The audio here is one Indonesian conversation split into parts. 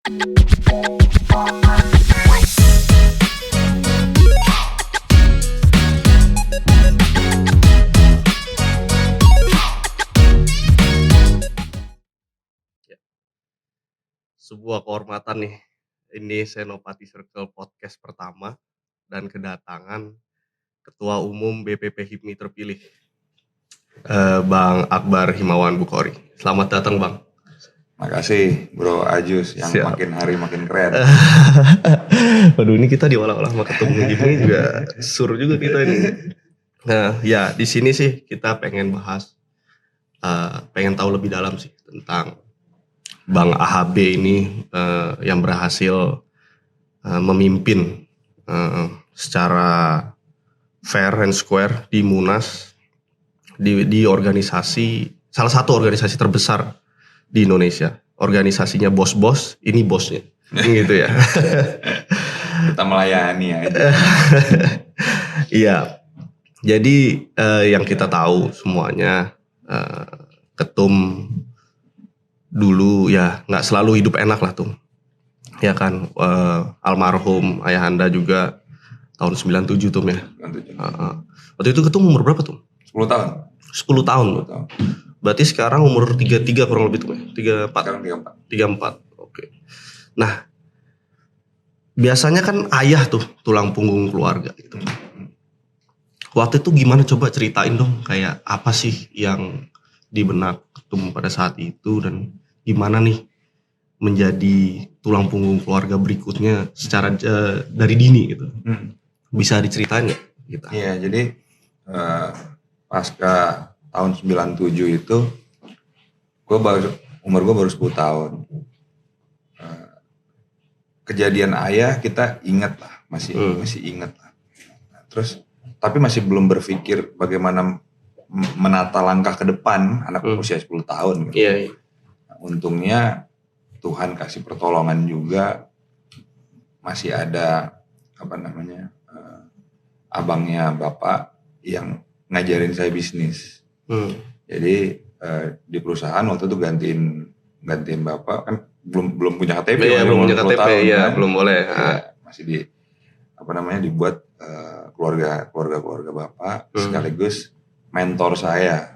Sebuah kehormatan nih, ini Senopati Circle podcast pertama dan kedatangan Ketua Umum BPP HIPMI terpilih, Bang Akbar Himawan Bukhori. Selamat datang, Bang. Makasih Bro Ajus yang Siap. makin hari makin keren. Waduh, ini kita diolah-olah sama Ketua HIPMI juga sur juga kita ini. Nah, ya di sini sih kita pengen bahas, pengen tahu lebih dalam sih tentang Bang AHB ini yang berhasil memimpin secara fair and square di Munas, di organisasi, salah satu organisasi terbesar di Indonesia. Organisasinya bos-bos, ini bosnya, gitu ya. Kita melayani aja. Iya, jadi yang kita tahu semuanya, ketum dulu ya nggak selalu hidup enak lah tuh, ya kan. Almarhum ayahanda juga tahun 97 tuh ya. Waktu itu ketum umur berapa tuh? 10 tahun. 10 tahun. 10 tahun. Berarti sekarang umur 33 kurang lebih tuh ya? 34? Sekarang 34, oke. Nah, biasanya kan ayah tuh tulang punggung keluarga gitu. Waktu itu gimana, coba ceritain dong, kayak apa sih yang di benak ketum pada saat itu, dan gimana nih menjadi tulang punggung keluarga berikutnya secara dari dini gitu. Bisa diceritain nggak? Gitu. Iya, jadi pasca tahun 97 itu umur gue baru 10 tahun. Kejadian ayah kita ingat lah, masih ingat lah. Terus tapi masih belum berpikir bagaimana menata langkah ke depan anak usia 10 tahun. Gitu. Iya. Nah, untungnya Tuhan kasih pertolongan juga, masih ada abangnya bapak yang ngajarin saya bisnis. Jadi di perusahaan waktu itu gantiin bapak, kan belum punya KTP. Iya, belum punya KTP, tahun, ya kan? belum boleh. Ya, masih dibuat keluarga bapak, sekaligus mentor saya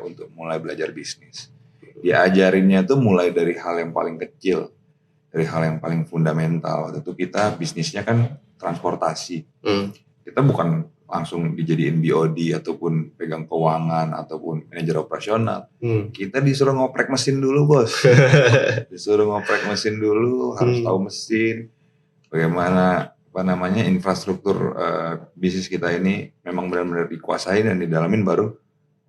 untuk mulai belajar bisnis. Diajarinnya tuh mulai dari hal yang paling kecil, dari hal yang paling fundamental. Waktu itu kita bisnisnya kan transportasi. Kita bukan langsung dijadiin BOD ataupun pegang keuangan ataupun manajer operasional. Kita disuruh ngoprek mesin dulu, bos. Disuruh ngoprek mesin dulu, harus tahu mesin. Bagaimana infrastruktur bisnis kita ini memang benar-benar dikuasai dan didalamin, baru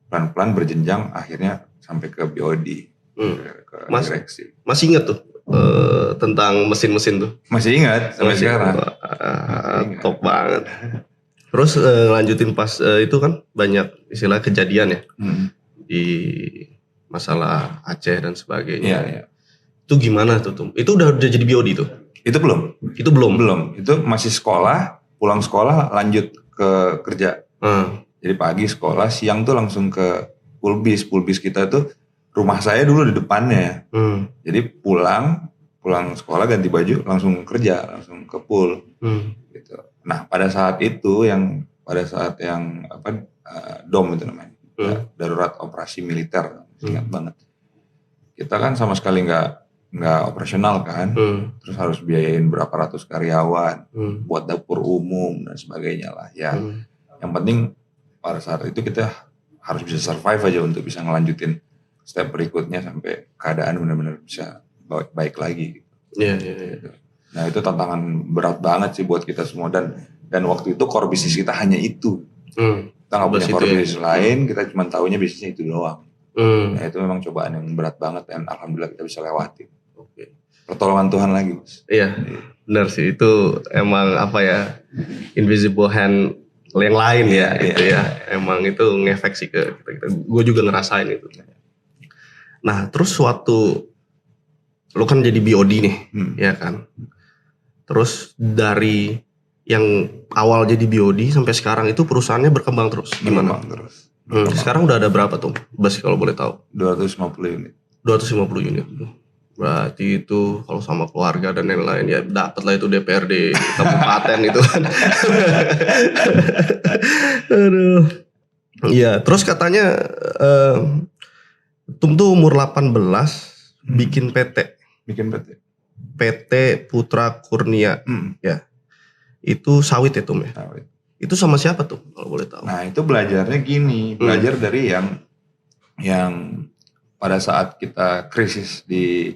pelan-pelan berjenjang akhirnya sampai ke BOD, ke direksi. Masih ingat tuh tentang mesin-mesin tuh? Masih ingat sampai sekarang. Top banget. Terus lanjutin pas itu kan banyak istilah kejadian ya di masalah Aceh dan sebagainya. Iya. Itu gimana tuh? Itu udah jadi BOD tuh? Itu belum. Itu masih sekolah, pulang sekolah lanjut ke kerja. Jadi pagi sekolah, siang tuh langsung ke Pulbis. Pulbis kita tuh rumah saya dulu di depannya. Jadi pulang sekolah ganti baju langsung kerja, langsung ke Pul. Gitu. Nah, pada saat yang DOM itu namanya. Darurat Operasi Militer. Ingat banget. Kita kan sama sekali nggak operasional kan, terus harus biayain berapa ratus karyawan, buat dapur umum dan sebagainya lah ya. Yang penting pada saat itu kita harus bisa survive aja untuk bisa ngelanjutin step berikutnya sampai keadaan benar-benar bisa baik lagi. Iya. Nah, itu tantangan berat banget sih buat kita semua, dan waktu itu core bisnis kita hanya itu. Kita nggak punya core bisnis lain, kita cuma taunya bisnisnya itu doang. Nah, itu memang cobaan yang berat banget, dan alhamdulillah kita bisa lewatin. Pertolongan Tuhan lagi, bos. Iya, benar sih, itu emang invisible hand yang lain ya, gitu ya. Emang itu ngefek sih ke kita. Gue juga ngerasain itu. Nah, terus lu kan jadi BOD nih, ya kan. Terus dari yang awal jadi BOD sampai sekarang itu perusahaannya berkembang terus. Gimana? Berkembang terus. Sekarang udah ada berapa tuh, Bas, kalau boleh tahu? 250 unit. 250 unit. Berarti itu kalau sama keluarga dan lain-lain ya dapat lah itu DPRD kabupaten itu kan. Aduh. Iya, terus katanya Tum tuh umur 18 bikin PT. Bikin PT. PT Putra Kurnia. Ya. Itu sawit ya Tum ya? Sawit. Itu sama siapa tuh kalau boleh tahu? Nah, itu belajarnya gini, belajar dari yang pada saat kita krisis di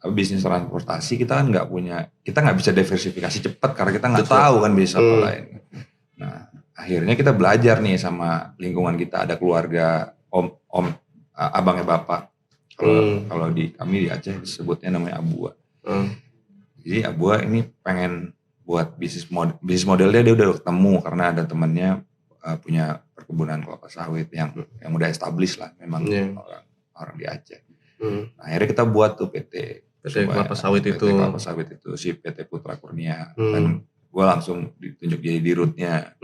bisnis transportasi, kita kan kita nggak bisa diversifikasi cepat karena kita nggak tahu kan bisnis apa lain. Nah, akhirnya kita belajar nih sama lingkungan kita, ada keluarga abangnya bapak. Kalau di kami di Aceh disebutnya namanya Abua. Jadi Abua ini pengen buat bisnis modelnya, dia udah ketemu karena ada temannya punya perkebunan kelapa sawit yang udah established lah memang orang di Aceh. Nah, akhirnya kita buat tuh PT kelapa sawit itu. PT kelapa sawit itu si PT Putra Kurnia. Dan gue langsung ditunjuk jadi dirutnya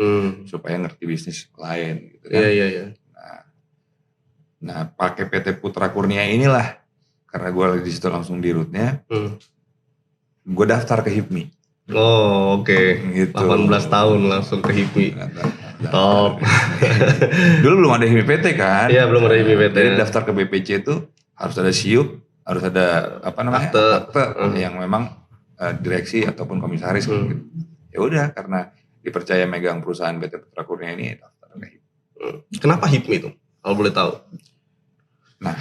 supaya ngerti bisnis lain gitu kan. Iya. Nah, pakai PT Putra Kurnia inilah karena gue di situ langsung dirutnya. Gue daftar ke HIPMI. Oh, oke. Gitu. 18 tahun langsung ke HIPMI. Top. Dulu belum ada HIPMI PT kan? Iya, belum ada HIPMI PT. Jadi daftar ke BPC itu harus ada SIUP, harus ada akte yang memang direksi ataupun komisaris gitu. Ya udah, karena dipercaya megang perusahaan PT Putra Kurnia ini daftar ke HIPMI. Kenapa HIPMI itu? Kalau boleh tahu. Nah,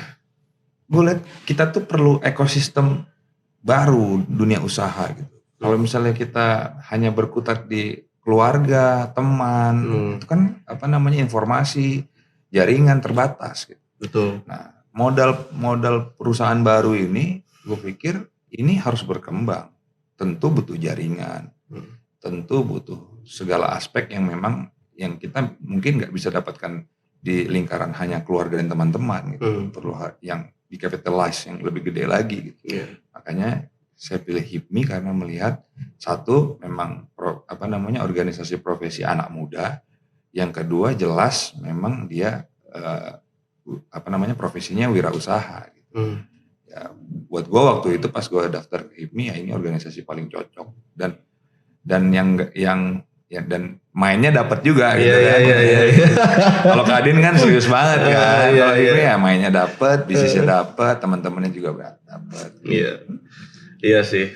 gue lihat kita tuh perlu ekosistem baru dunia usaha gitu. Kalau misalnya kita hanya berkutat di keluarga, teman, itu kan informasi, jaringan terbatas gitu. Betul. Nah, modal perusahaan baru ini, gue pikir ini harus berkembang. Tentu butuh jaringan, tentu butuh segala aspek yang memang yang kita mungkin nggak bisa dapatkan di lingkaran hanya keluarga dan teman-teman gitu. Perlu yang di-capitalize yang lebih gede lagi gitu. Makanya saya pilih HIPMI karena melihat satu memang organisasi profesi anak muda, yang kedua jelas memang dia profesinya wirausaha gitu. Ya, buat gue waktu itu pas gue daftar ke HIPMI, ya ini organisasi paling cocok dan dan mainnya dapat juga gitu kan. Iya. Kalau Kadin kan serius banget kan. Kalau HIPMI ya mainnya dapat, bisnisnya dapat, teman-temannya juga dapat. Iya sih,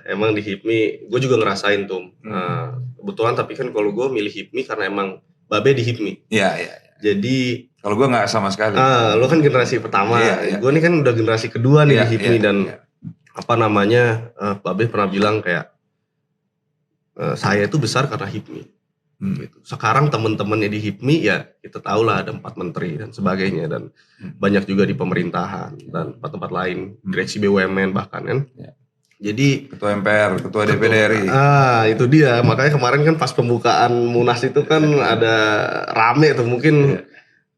emang di HIPMI gue juga ngerasain tuh. Kebetulan tapi kan kalau gue milih HIPMI karena emang babe di HIPMI. Iya. Jadi kalau gue nggak sama sekali. Lo kan generasi pertama, gue nih kan udah generasi kedua nih di HIPMI dan babe pernah bilang kayak saya itu besar karena HIPMI. Gitu. Sekarang teman-temannya di HIPMI ya kita tahu lah ada 4 menteri dan sebagainya dan banyak juga di pemerintahan dan tempat-tempat lain, direksi BUMN bahkan kan. Jadi ketua MPR, ketua DPD RI. Itu dia. Makanya kemarin kan pas pembukaan Munas itu kan ada rame tuh mungkin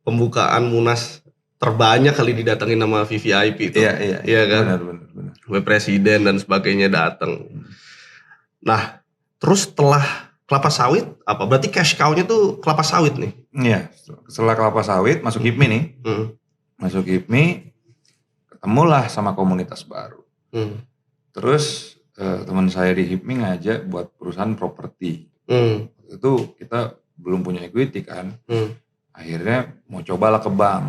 pembukaan Munas terbanyak kali didatengin nama VVIP itu. Iya kan? Benar. Presiden dan sebagainya datang. Nah, terus setelah kelapa sawit apa? Berarti cash cow-nya tuh kelapa sawit nih. Iya, setelah kelapa sawit masuk HIPMI nih. Masuk HIPMI ketemulah sama komunitas baru. Terus teman saya di HIPMI ngajak buat perusahaan properti. Itu kita belum punya equity kan. Akhirnya mau cobalah ke bank.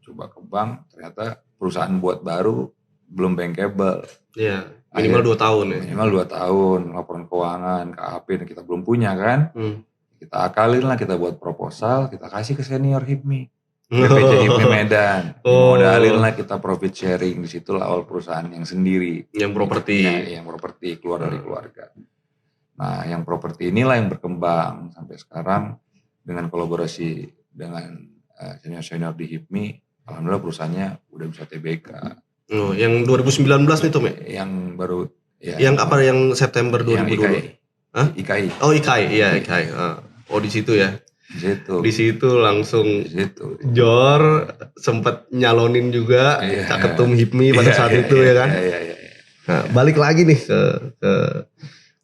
Coba ke bank, ternyata perusahaan buat baru belum bankable. Iya, minimal 2 tahun ya. Minimal 2 tahun, laporan keuangan, KAP, dan kita belum punya kan. Kita akalin lah, kita buat proposal, kita kasih ke senior HIPMI. BPC HIPMI Medan. Dimodalin lah kita profit sharing, disitulah awal perusahaan yang sendiri. Yang properti. Yang properti, keluar dari keluarga. Nah, yang properti inilah yang berkembang sampai sekarang dengan kolaborasi dengan senior-senior di HIPMI. Alhamdulillah perusahaannya udah bisa TBK. Yang 2019 nih Tom ya? Yang baru. Ya, yang apa yang September 2020? IKI. Oh IKI, iya IKI. Oh di situ ya? Di situ langsung Jor sempat nyalonin juga Caketum HIPMI pada saat itu ya kan? Nah, balik lagi nih ke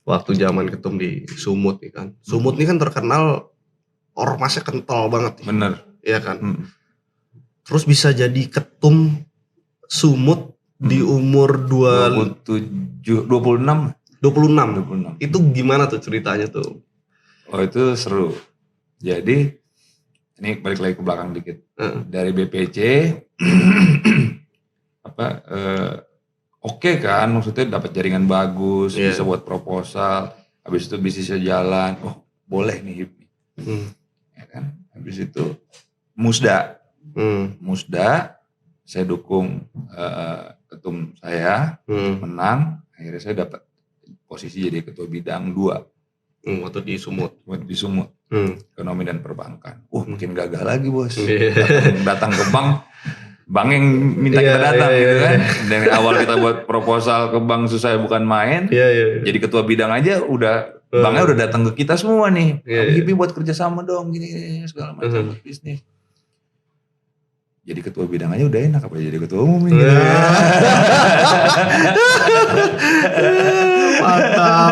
waktu zaman ketum di Sumut nih kan. Sumut nih kan terkenal ormasnya kental banget. Bener. Iya kan? Terus bisa jadi ketum Sumut di umur 26. 26. Itu gimana tuh ceritanya tuh? Oh itu seru. Jadi ini balik lagi ke belakang dikit. Dari BPC oke kan, maksudnya dapat jaringan bagus, bisa buat proposal, habis itu bisnisnya jalan. Oh, boleh nih HIPMI. Ya kan? Habis itu Musda. Musda saya dukung ketum saya menang, akhirnya saya dapat posisi jadi ketua bidang 2. Waktu di Sumut. Ekonomi dan perbankan. Makin gagal lagi bos. Datang ke bank yang minta kita datang gitu kan. Dari awal kita buat proposal ke bank susah bukan main. Jadi ketua bidang aja udah banknya udah datang ke kita semua nih. HIPMI buat kerjasama dong gini segala macam bisnis. Jadi ketua bidang aja udah enak, apa jadi ketua umum ini.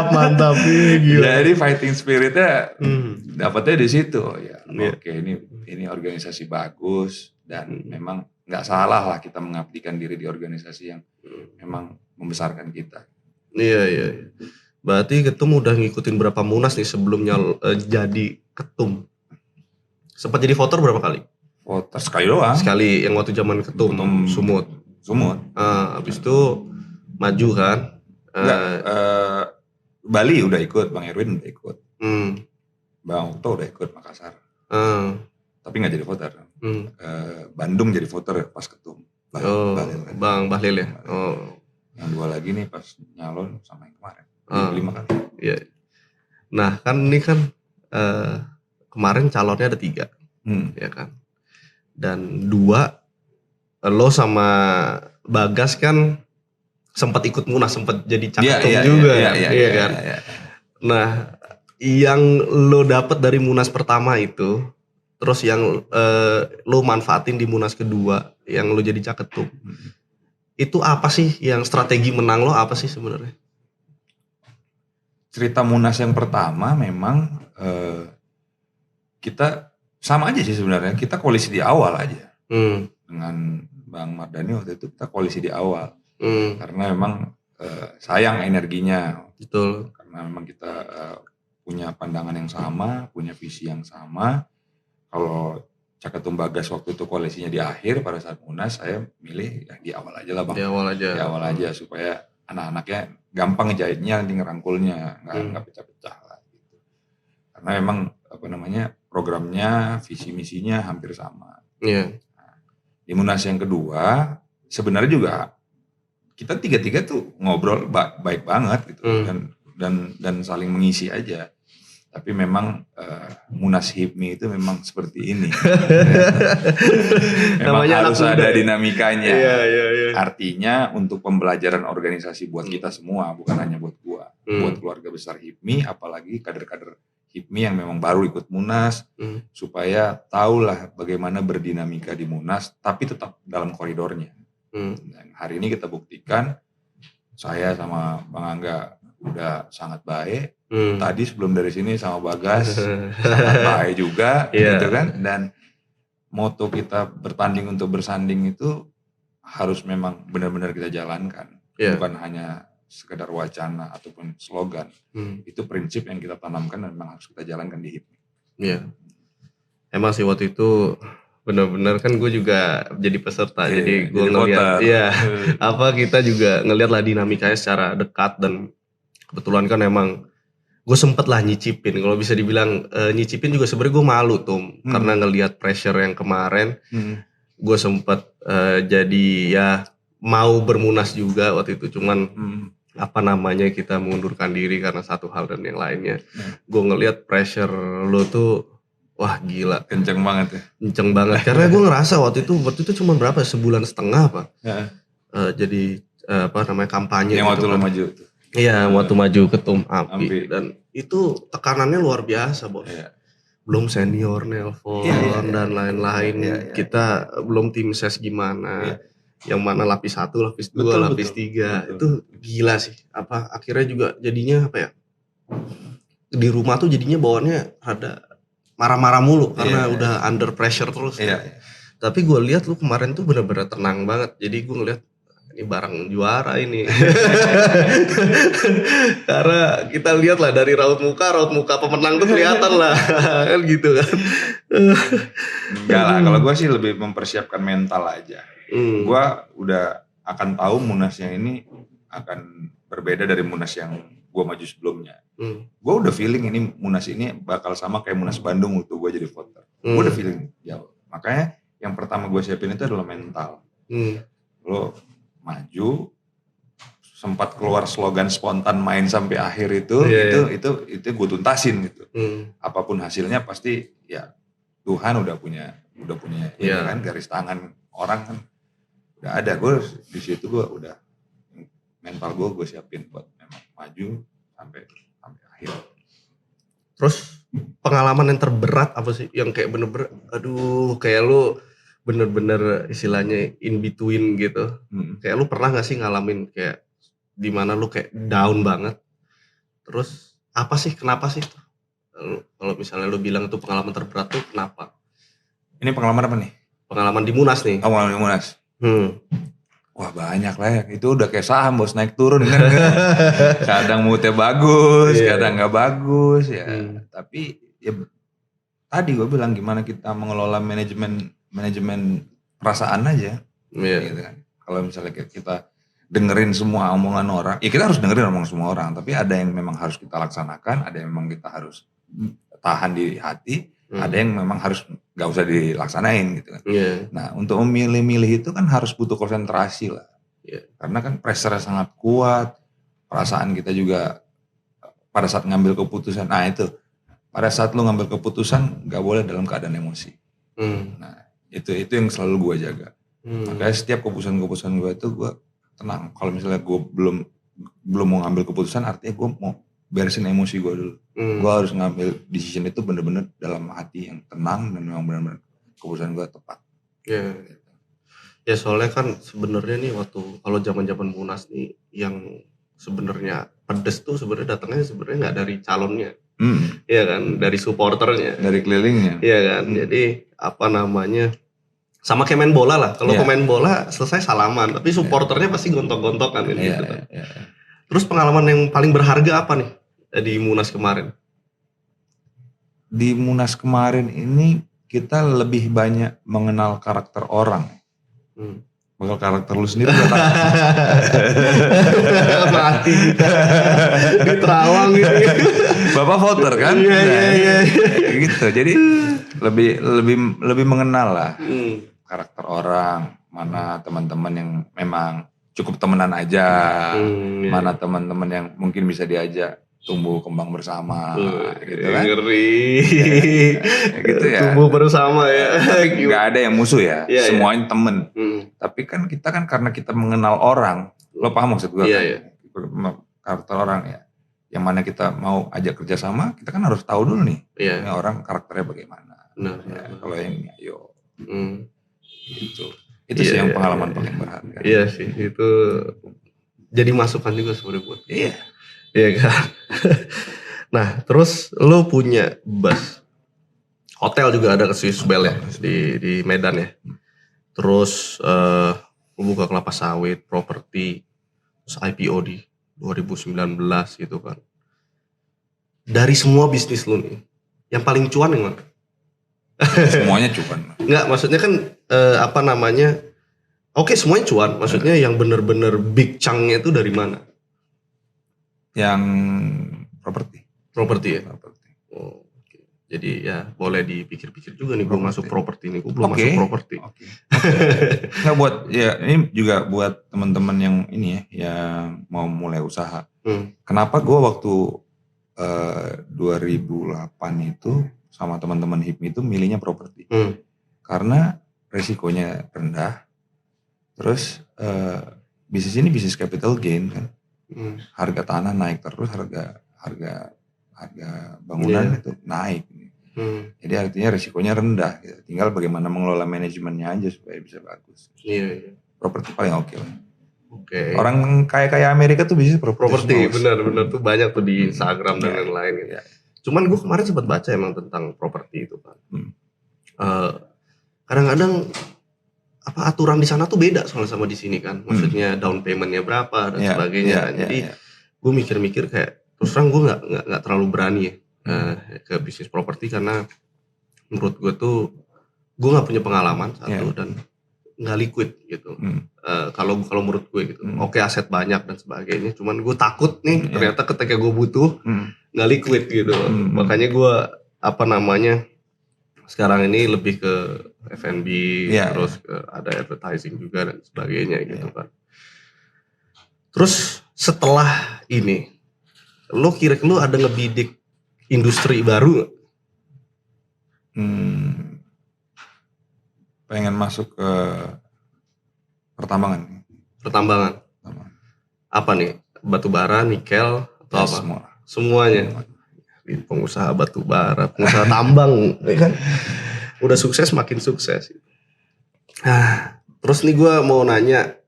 Mantap gila. Jadi fighting spiritnya dapatnya di situ ya. Oke, ini organisasi bagus dan memang nggak salah lah kita mengabdikan diri di organisasi yang memang membesarkan kita. Iya. Berarti ketum udah ngikutin berapa munas nih sebelumnya jadi ketum? Sempat jadi voter berapa kali? Voter sekali doang. Sekali yang waktu zaman ketum Sumut. Habis itu maju kan? Bali udah ikut, Bang Erwin udah ikut. Bang Okto udah ikut Makassar. Tapi nggak jadi voter. Bandung jadi voter pas ketum. Bang Bahlil ya. Yang 2 lagi nih pas nyalon sama yang kemarin. 5 kali. Iya. Nah kan ini kan kemarin calonnya ada 3, ya kan. Dan 2 lo sama Bagas kan sempat ikut munas, sempat jadi caketum juga, iya kan. Nah yang lo dapat dari munas pertama itu, terus yang lo manfaatin di munas kedua, yang lo jadi caketum, itu apa sih yang strategi menang lo apa sih sebenarnya? Cerita munas yang pertama memang kita sama aja sih sebenarnya, kita koalisi di awal aja dengan Bang Mardhani waktu itu kita koalisi di awal karena memang sayang energinya, betul, karena memang kita punya pandangan yang sama, punya visi yang sama. Kalau Caketum Bagas waktu itu koalisinya di akhir pada saat munas, saya milih ya di awal aja lah Bang. Di awal aja supaya anak-anaknya gampang ngejahitnya, nanti ngerangkulnya, nggak pecah-pecah lah gitu. Karena memang programnya, visi misinya hampir sama. Nah, di munas yang kedua sebenarnya juga kita tiga tuh ngobrol baik banget gitu dan saling mengisi aja. Tapi memang munas HIPMI itu memang seperti ini. Memang harus ada dinamikanya. Iya. Artinya untuk pembelajaran organisasi buat kita semua, bukan hanya buat gua, buat keluarga besar HIPMI, apalagi kader-kader HIPMI yang memang baru ikut munas, supaya tahulah bagaimana berdinamika di munas, tapi tetap dalam koridornya. Dan hari ini kita buktikan, saya sama Bang Angga udah sangat baik. Tadi sebelum dari sini sama Bagas sangat baik juga, gitu kan. Dan moto kita bertanding untuk bersanding itu harus memang benar-benar kita jalankan, bukan hanya sekedar wacana ataupun slogan. Itu prinsip yang kita tanamkan dan memang harus kita jalankan di HIPMI. Iya. Emang sih waktu itu benar-benar kan gue juga jadi peserta, jadi gue ngeliat, kita juga ngeliat lah dinamikanya secara dekat, dan kebetulan kan emang gue sempet lah nyicipin, kalau bisa dibilang nyicipin juga sebenarnya gue malu tuh, karena ngelihat pressure yang kemarin, gue sempet jadi ya mau bermunas juga waktu itu, cuman kita mengundurkan diri karena satu hal dan yang lainnya. Gue ngelihat pressure lo tuh, wah gila, kenceng banget ya. Kenceng banget, karena gue ngerasa waktu itu cuma berapa, sebulan setengah apa, jadi kampanye. Yang waktu lo maju tuh. Iya, waktu maju ketum AMPI. Dan itu tekanannya luar biasa, Bos. Belum senior nelpon dan lain-lain. Kita belum tim ses gimana. Yang mana lapis 1, lapis 2, lapis 3. Itu gila sih. Akhirnya juga jadinya di rumah tuh jadinya bawaannya ada marah-marah mulu karena udah under pressure terus. Tapi gue lihat lu kemarin tuh benar-benar tenang banget. Jadi gue ngeliat ini barang juara ini. Karena kita lihat lah dari raut muka pemenang tuh kelihatan lah. Kan gitu kan. Enggak lah, kalau gue sih lebih mempersiapkan mental aja. Gue udah akan tahu Munasnya ini akan berbeda dari Munas yang gue maju sebelumnya. Gue udah feeling ini Munas ini bakal sama kayak Munas Bandung waktu gue jadi voter. Gue udah feeling jauh. Makanya yang pertama gue siapin itu adalah mental. Lo maju, sempat keluar slogan spontan main sampai akhir itu gue tuntasin gitu. Apapun hasilnya pasti ya Tuhan udah punya kan garis tangan orang kan udah ada. Gue di situ gue udah mental gue siapin buat memang maju sampai akhir. Terus pengalaman yang terberat apa sih yang kayak bener-bener aduh kayak lu bener-bener istilahnya in between gitu. Kayak lu pernah gak sih ngalamin kayak dimana lu kayak down banget. Terus apa sih, kenapa sih? Kalau misalnya lu bilang itu pengalaman terberat tuh kenapa? Ini pengalaman apa nih? Pengalaman di Munas nih. Oh, pengalaman di Munas. Wah banyak lah ya. Itu udah kayak saham bos, naik turun kan. Kadang moodnya bagus, kadang gak bagus ya. Tapi ya tadi gue bilang gimana kita mengelola manajemen perasaan aja. Gitu kan. Kalau misalnya kita dengerin semua omongan orang, ya kita harus dengerin omongan semua orang. Tapi ada yang memang harus kita laksanakan, ada yang memang kita harus tahan di hati, ada yang memang harus gak usah dilaksanain gitu kan. Nah untuk memilih-milih itu kan harus butuh konsentrasi lah. Karena kan pressure sangat kuat, perasaan kita juga pada saat ngambil keputusan, nah itu pada saat lu ngambil keputusan gak boleh dalam keadaan emosi. Nah itu yang selalu gue jaga. Makanya setiap keputusan gue itu gue tenang. Kalau misalnya gue belum mau ngambil keputusan, artinya gue mau beresin emosi gue dulu. Gue harus ngambil decision itu bener-bener dalam hati yang tenang dan memang bener-bener keputusan gue tepat. Ya soalnya kan sebenarnya nih waktu kalau zaman-zaman Munas nih yang sebenarnya pedes tuh sebenarnya datangnya sebenarnya nggak dari calonnya. Iya kan, dari supporternya, dari kelilingnya. Iya kan, jadi apa namanya, sama kayak main bola lah. Kalau pemain bola selesai salaman, tapi supporternya pasti gontok-gontokan kan gitu kan. Terus pengalaman yang paling berharga apa nih di Munas kemarin? Di Munas kemarin ini kita lebih banyak mengenal karakter orang. Bakal karakter lu sendiri gak tahu. Mati kita di terawang gitu. Bapak voter kan? Iya. Gitu. Jadi lebih mengenal lah karakter orang, mana teman-teman yang memang cukup temenan aja, mana teman-teman yang mungkin bisa diajak tumbuh kembang bersama, gitu kan? Ngeri. Gitu ya. Tumbuh bersama ya. Tapi nggak ada yang musuh ya, semuanya temen. Tapi kan kita kan karena kita mengenal orang, lo paham maksud gue? Karakter orang ya, yang mana kita mau ajak kerjasama, kita kan harus tahu dulu nih, ini orang karakternya bagaimana. Kalau yang ini, ayo. Itu sih yang pengalaman paling berharga. Iya sih, itu jadi masukan juga sebenarnya buat. Iya kan. Nah terus lu punya bus, hotel juga ada ke Swiss Bell ya di Medan ya. Terus lu buka kelapa sawit, properti, terus IPO di 2019 gitu kan. Dari semua bisnis lu nih, yang paling cuan yang mana? Semuanya cuan. Enggak, maksudnya kan apa namanya? Oke, semuanya cuan. Maksudnya yang bener-bener big chunk-nya itu dari mana? Yang properti ya. Oh, okay. Jadi ya boleh dipikir-pikir juga nih, gue masuk properti nih, gue belum masuk properti. Nah buat ya ini juga buat teman-teman yang ini ya yang mau mulai usaha. Kenapa gue waktu 2008 itu sama teman-teman HIPMI itu milihnya properti? Karena resikonya rendah. Terus bisnis ini bisnis capital gain kan. Harga tanah naik terus, harga bangunan itu naik. Jadi artinya risikonya rendah. Gitu. Tinggal bagaimana mengelola manajemennya aja supaya bisa bagus. Iya. Properti paling oke lah. Orang kaya Amerika tuh bisnis properti. Benar tuh banyak tuh di Instagram dan lain-lain. Gitu. Cuman gue kemarin sempat baca emang tentang properti itu kan. Kadang-kadang aturan di sana tuh beda soalnya sama di sini kan. Maksudnya down payment-nya berapa dan sebagainya kan. Jadi gue mikir-mikir kayak terus terang gue nggak terlalu berani ya ke bisnis properti karena menurut gue tuh gue nggak punya pengalaman satu dan nggak liquid gitu. Kalau menurut gue gitu. Oke, aset banyak dan sebagainya. Cuman gue takut nih ternyata ketika gue butuh nggak liquid gitu. Makanya gue sekarang ini lebih ke F&B terus ada advertising juga dan sebagainya gitu kan. Terus setelah ini lo kira-kira lo ada ngebidik industri baru gak? Pengen masuk ke pertambangan. Apa nih? Batu bara, nikel atau apa? Semuanya. Pengusaha batu bara, pengusaha tambang, ya kan? Udah sukses makin sukses. Nah, terus nih gue mau nanya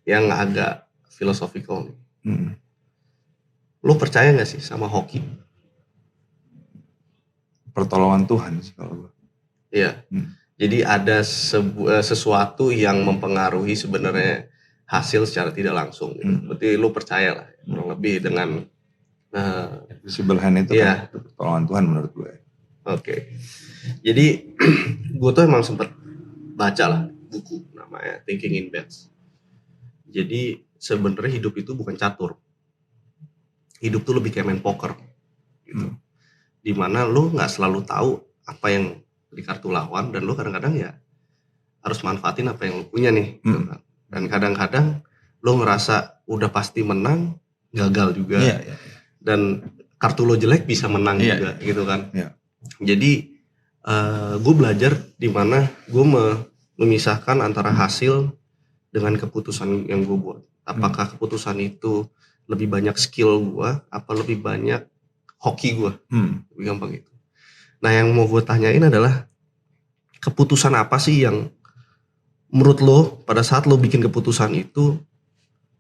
yang agak filosofikal nih. Lo percaya nggak sih sama hoki? Pertolongan Tuhan sih kalau gue. Iya. Jadi ada sesuatu yang mempengaruhi sebenarnya hasil secara tidak langsung. Berarti lo percaya lah, kurang lebih dengan invisible hand itu kan pertolongan Tuhan menurut gue. Oke. Jadi gue tuh emang sempet baca lah buku namanya Thinking in Bets. Jadi sebenarnya hidup itu bukan catur. Hidup tuh lebih kayak main poker gitu. Dimana lo nggak selalu tahu apa yang di kartu lawan dan lo kadang-kadang ya harus manfaatin apa yang lo punya nih. Gitu kan. Dan kadang-kadang lo ngerasa udah pasti menang, gagal juga. Dan kartu lo jelek bisa menang juga gitu kan. Jadi gue belajar di mana gue memisahkan antara hasil dengan keputusan yang gue buat. Apakah keputusan itu lebih banyak skill gue, apa lebih banyak hoki gue? Lebih gampang itu. Nah yang mau gue tanyain adalah keputusan apa sih yang menurut lo pada saat lo bikin keputusan itu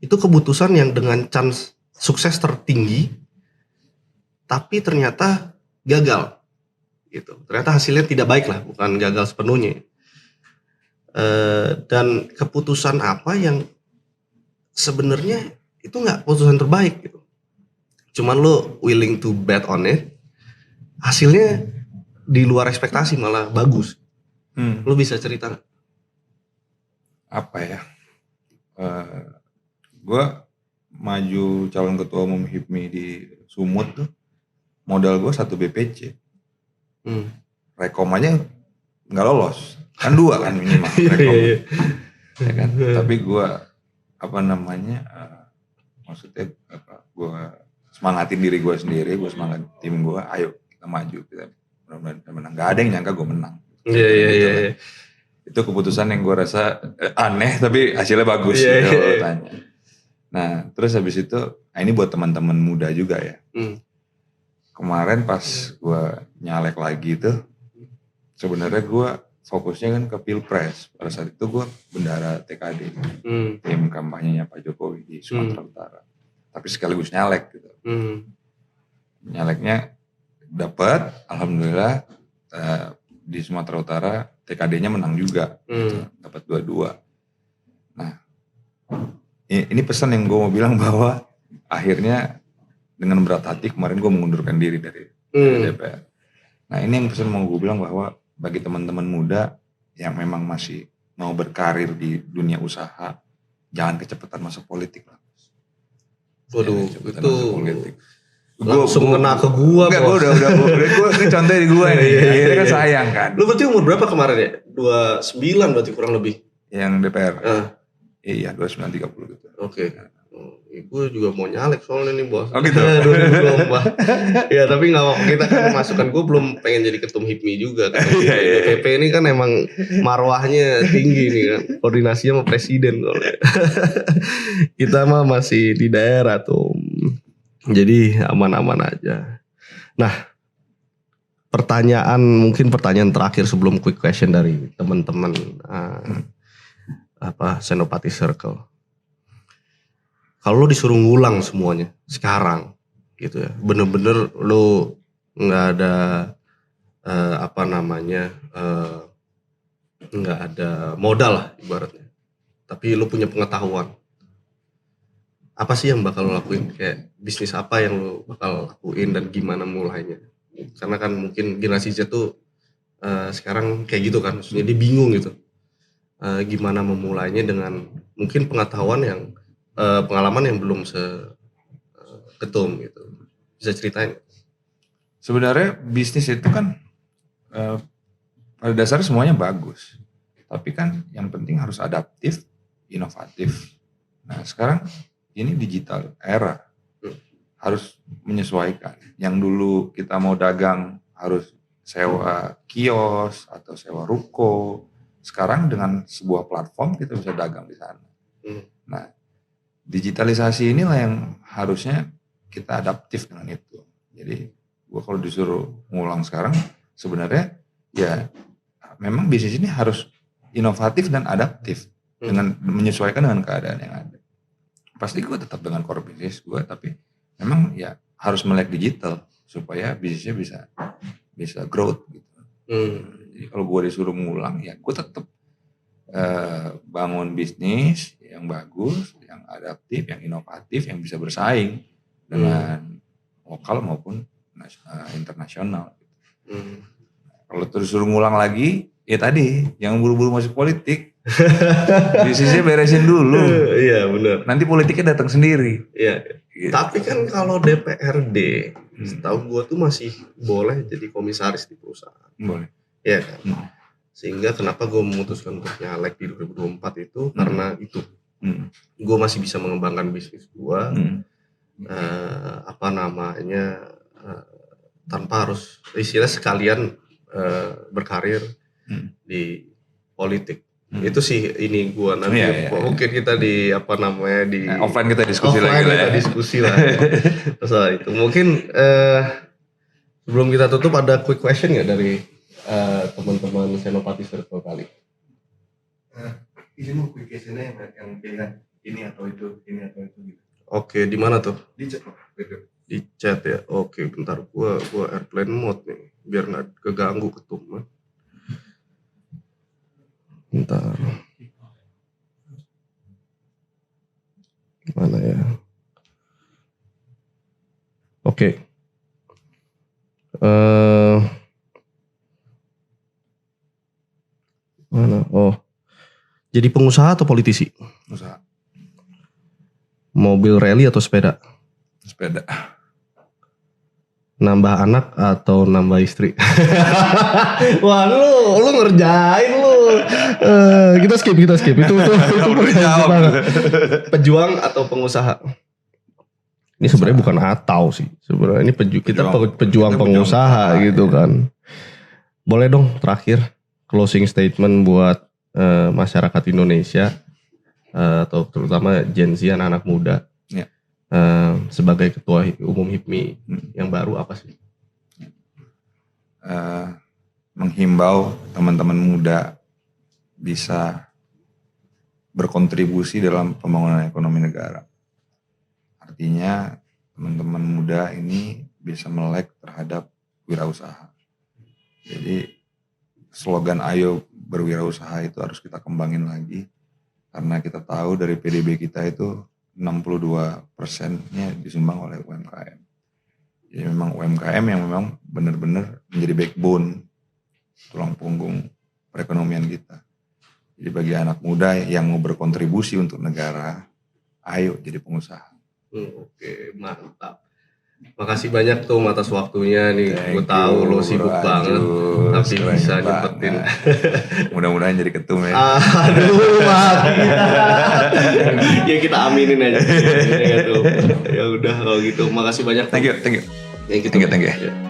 keputusan yang dengan chance sukses tertinggi tapi ternyata gagal gitu. Ternyata hasilnya tidak baik lah, bukan gagal sepenuhnya. Dan keputusan apa yang sebenarnya itu nggak keputusan terbaik gitu. Cuman lo willing to bet on it, hasilnya di luar ekspektasi malah bagus. Lo bisa cerita nggak? Apa ya? Gue maju calon ketua umum HIPMI di Sumut tuh, modal gue 1 BPC. Rekom aja nggak lolos, kan 2 kan minimal rekom. Ya kan? Tapi gue maksudnya gue semangatin diri gue sendiri, gue semangat tim gue, ayo kita maju, kita mudah-mudahan menang. Gak ada yang nyangka gue menang. Iya. Itu keputusan yang gue rasa aneh tapi hasilnya bagus kalau tanya. Nah terus habis itu, ini buat teman-teman muda juga ya. Kemarin pas gue nyalek lagi tuh, sebenarnya gue fokusnya kan ke Pilpres. Pada saat itu gue bendara TKD, tim kampanyenya Pak Jokowi di Sumatera Utara. Tapi sekaligus nyalek gitu. Nyaleknya dapat, alhamdulillah di Sumatera Utara TKD-nya menang juga, dapat 2-2. Nah, ini pesan yang gue mau bilang bahwa akhirnya dengan berat hati kemarin gue mengundurkan diri dari DPR. Nah ini yang pesan mau gue bilang bahwa bagi teman-teman muda yang memang masih mau berkarir di dunia usaha, jangan kecepatan masuk politik lah. Waduh, itu langsung ngena ke gua. Enggak, gue contohnya di gua nih. Akhirnya kan sayang kan. Lu berarti umur berapa kemarin ya? 29 berarti kurang lebih. Yang DPR. Iya, 29-30 gitu. Oke. Gue juga mau nyalek soalnya nih bos. Oh gitu. Ya tapi nggak mau, kita kan masukan gue belum pengen jadi ketum HIPMI juga. DPP ini kan emang marwahnya tinggi nih kan, koordinasinya sama presiden soalnya. Kita mah masih di daerah tuh, jadi aman-aman aja. Nah, mungkin pertanyaan terakhir sebelum quick question dari teman-teman Senopati Circle. Kalau lo disuruh ngulang semuanya sekarang gitu ya, bener-bener lo nggak ada nggak ada modal lah ibaratnya, tapi lu punya pengetahuan. Apa sih yang bakal lo lakuin? Kayak bisnis apa yang lo bakal lakuin dan gimana mulainya? Karena kan mungkin generasi Z tuh sekarang kayak gitu kan, maksudnya dia bingung gitu. Gimana memulainya dengan mungkin pengetahuan yang pengalaman yang belum ketum gitu. Bisa ceritain? Sebenarnya bisnis itu kan pada dasarnya semuanya bagus. Tapi kan yang penting harus adaptif, inovatif. Nah sekarang ini digital era, harus menyesuaikan. Yang dulu kita mau dagang harus sewa kios atau sewa ruko. Sekarang dengan sebuah platform kita bisa dagang di sana. Nah, digitalisasi inilah yang harusnya kita adaptif dengan itu. Jadi, gua kalau disuruh ngulang sekarang, sebenarnya ya memang bisnis ini harus inovatif dan adaptif dengan menyesuaikan dengan keadaan yang ada. Pasti gue tetap dengan core bisnis gue, tapi memang ya harus melek digital supaya bisnisnya bisa growth gitu. Jadi kalau gue disuruh mengulang ya gue tetap bangun bisnis yang bagus, yang adaptif, yang inovatif, yang bisa bersaing dengan lokal maupun internasional. Kalau terus suruh ngulang lagi, ya tadi yang buru-buru masuk politik. Bisnisnya beresin dulu. Iya benar. Nanti politiknya datang sendiri. Iya. Gitu. Tapi kan kalau DPRD, setahu gue tuh masih boleh jadi komisaris di perusahaan. Boleh. Iya kan. Sehingga kenapa gue memutuskan untuk nyalek di 2024 itu karena itu. Gue masih bisa mengembangkan bisnis gue. Tanpa harus istilah sekalian berkarir di politik. Itu sih ini gua nanti mungkin kita di offline kita diskusi lagi lah. Diskusi lah soal itu. Mungkin sebelum kita tutup ada quick question ya dari teman-teman Senopati Circle kali. Ini mau quick questionnya yang pilihan ini atau itu gitu. Oke, di mana tuh? Di chat. Di chat ya. Oke, bentar gua airplane mode nih biar nggak keganggu ketum. Bentar. Mana ya? Oke. Mana? Oh. Jadi pengusaha atau politisi? Usaha. Mobil rally atau sepeda? Sepeda. Nambah anak atau nambah istri? Wah lu ngerjain lu. Kita skip. Itu banget. Pejuang atau pengusaha? Ini sebenarnya bukan atau sih. Sebenarnya ini kita pejuang pengusaha gitu kan. Boleh dong terakhir closing statement buat masyarakat Indonesia atau terutama Gen Z anak muda. Sebagai ketua umum HIPMI yang baru apa sih? Menghimbau teman-teman muda bisa berkontribusi dalam pembangunan ekonomi negara. Artinya teman-teman muda ini bisa melek terhadap wirausaha. Jadi slogan ayo berwirausaha itu harus kita kembangin lagi. Karena kita tahu dari PDB kita itu 62%-nya disumbang oleh UMKM. Jadi memang UMKM yang memang benar-benar menjadi backbone, tulang punggung perekonomian kita. Jadi bagi anak muda yang mau berkontribusi untuk negara, ayo jadi pengusaha. Oke, mantap. Makasih banyak tuh atas waktunya nih. Gue tahu lo sibuk banget, tapi bisa nyempetin. Mudah-mudahan jadi ketum ya. Aduh, ya kita aminin aja. Ya udah kalau gitu. Makasih banyak. Thank you. Thank you.